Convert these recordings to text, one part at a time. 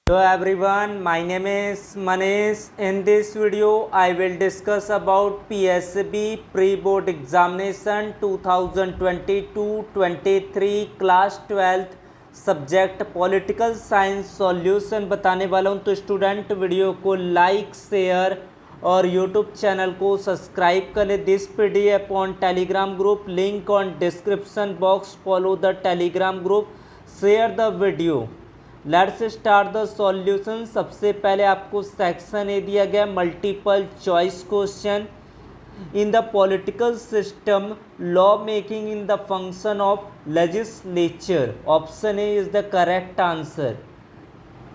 Hello everyone, my name is Manish. In this video, I will discuss about PSB Pre-Board Examination 2022-23 Class 12th Subject Political Science Solution बताने वाला हूँ। तो student video को like share और YouTube channel को subscribe कर ले। This PDF on Telegram group, link on description box. Follow the Telegram group, share the video. Let's start the solution. सबसे पहले आपको सेक्शन ए दिया गया multiple choice question. In the political system, law making in the function of legislature. Option A is the correct answer.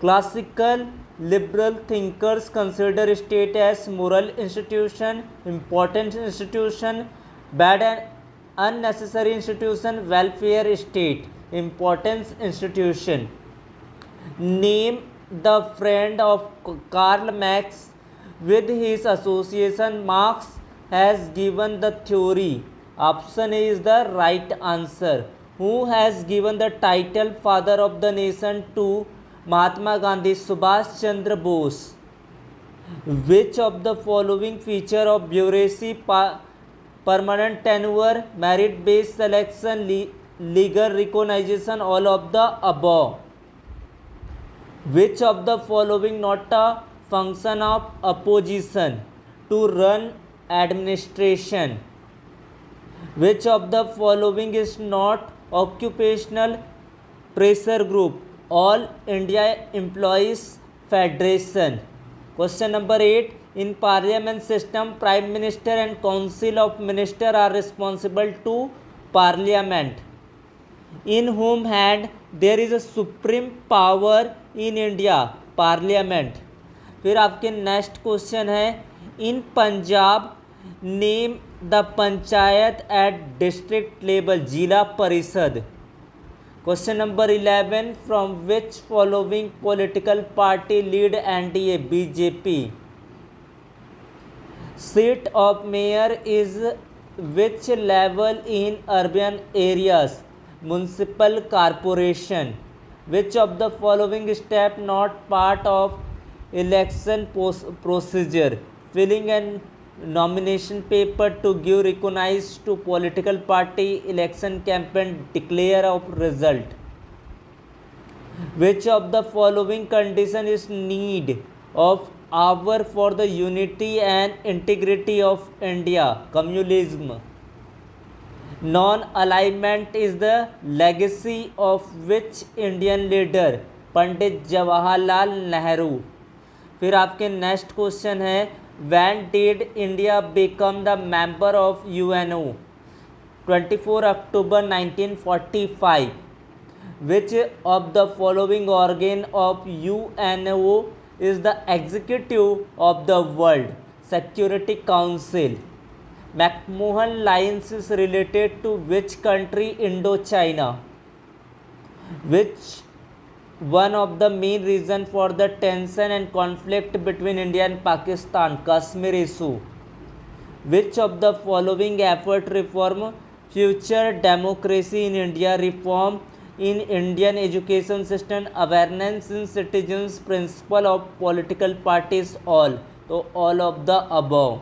Classical liberal thinkers consider state as moral institution, important institution, bad and unnecessary institution, welfare state, importance institution. Name the friend of Karl Marx with his association Marx has given the theory. Option A is the right answer. Who has given the title father of the nation to Mahatma Gandhi? Subhash Chandra Bose. Which of the following feature of bureaucracy, permanent tenure, merit based selection, legal recognition, all of the above? Which of the following not a function of opposition? To run administration. Which of the following is not occupational pressure group? All India Employees Federation. Question number 8. In parliament system, prime minister and council of minister are responsible to parliament. In whom hand there is a supreme power in India? Parliament. फिर आपके next question है in Punjab name the panchayat at district level, zila parishad. Question number 11. From which following political party lead NDA? BJP. Seat of mayor is which level in urban areas? Municipal corporation. Which of the following step not part of election procedure? Filling an nomination paper to give recognize to political party, election campaign, declare of result. Which of the following condition is need of hour for the unity and integrity of India? Communalism. Non-alignment is the legacy of which Indian leader? Pandit Jawaharlal Nehru. फिर आपके next question है When did India become the member of UNO? 24 October 1945. Which of the following organ of UNO is the executive of the World Security Council? McMahon Lines is related to which country? Indochina. Which one of the main reason for the tension and conflict between India and Pakistan? Kashmir issue. Which of the following effort reform future democracy in India? Reform in Indian education system, awareness in citizens, principle of political parties, all. तो all of the above.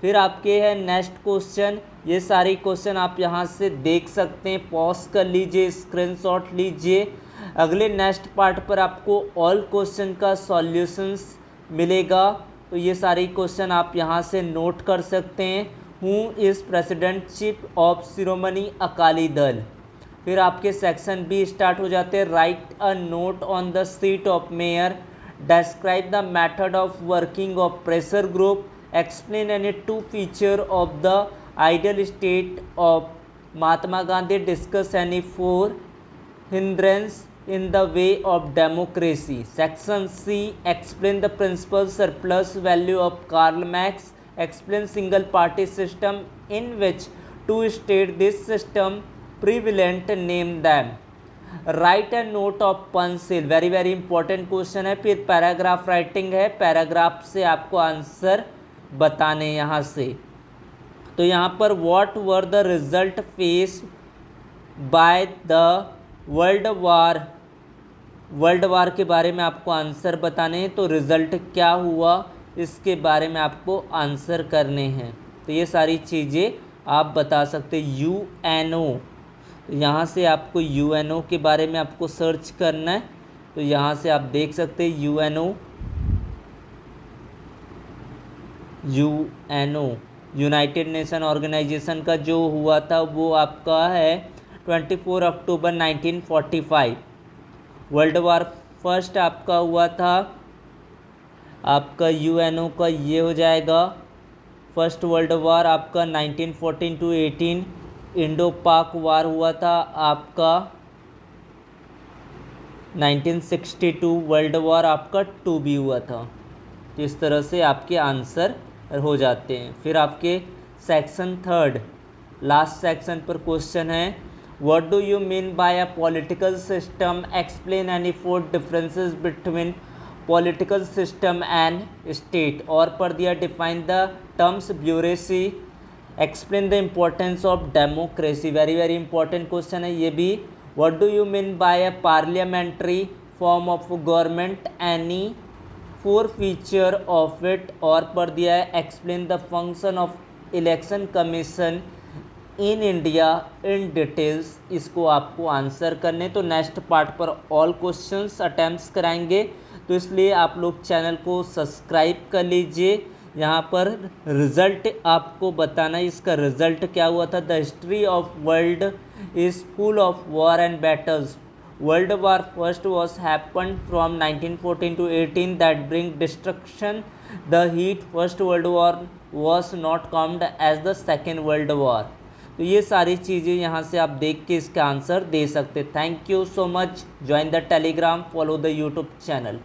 फिर आपके है next question. ये सारी question आप यहाँ से देख सकते हैं, पॉज कर लीजिए, स्क्रीनशॉट लीजिए। अगले नेक्स्ट पार्ट पर आपको ऑल क्वेश्चन का सॉल्यूशंस मिलेगा, तो ये सारी क्वेश्चन आप यहाँ से नोट कर सकते हैं। Who is president chief of Shiromani Akali Dal. फिर आपके सेक्शन बी स्टार्ट हो जाते हैं। Write a note on the seat of mayor, describe the method of working of pressure group, explain any two feature of the ideal state of Mahatma Gandhi, discuss any four hindrance in the way of democracy. Section C. Explain the principal surplus value of Karl Marx. Explain single party system in which two state this system prevalent. Name them. Write a note of pencil. very very important question है। फिर paragraph writing है, paragraph से आपको answer बताने यहाँ से। तो यहाँ पर what were the result faced by the World War world war के बारे में आपको आंसर बताने हैं, तो रिज़ल्ट क्या हुआ इसके बारे में आपको आंसर करने हैं। तो ये सारी चीज़ें आप बता सकते। यूएनओ, यहाँ से आपको यूएनओ के बारे में आपको सर्च करना है। तो यहाँ से आप देख सकते हैं यूएनओ यूनाइटेड नेशन ऑर्गेनाइजेशन का जो हुआ था वो आपका है 24 अक्टूबर 1945। वर्ल्ड वार फर्स्ट आपका हुआ था, आपका यूएनओ का ये हो जाएगा। फर्स्ट वर्ल्ड वार आपका 1914 टू 18। इंडो पाक वार हुआ था आपका 1962। वर्ल्ड वार आपका 2 भी हुआ था। तो इस तरह से आपके आंसर हो जाते हैं। फिर आपके सेक्शन थर्ड लास्ट सेक्शन पर क्वेश्चन है, what do you mean by a political system, explain any 4 differences between political system and state, और पर दिया define the terms bureaucracy, explain the importance of democracy. Very very important question है ये भी। What do you mean by a parliamentary form of government, any 4 feature of it, और पर दिया है explain the function of election commission in India in details. इसको आपको answer करने, तो नेक्स्ट पार्ट पर ऑल क्वेश्चंस अटेम्प्ट्स कराएंगे, तो इसलिए आप लोग चैनल को सब्सक्राइब कर लीजिए। यहाँ पर रिज़ल्ट आपको बताना है, इसका रिज़ल्ट क्या हुआ था। The history of world is full of war and battles. World War First was happened from 1914 to 18 that bring destruction. The heat First World War was not counted as the Second World War. तो ये सारी चीज़ें यहाँ से आप देख के इसका आंसर दे सकते। Thank you so much. Join the Telegram, follow the YouTube channel.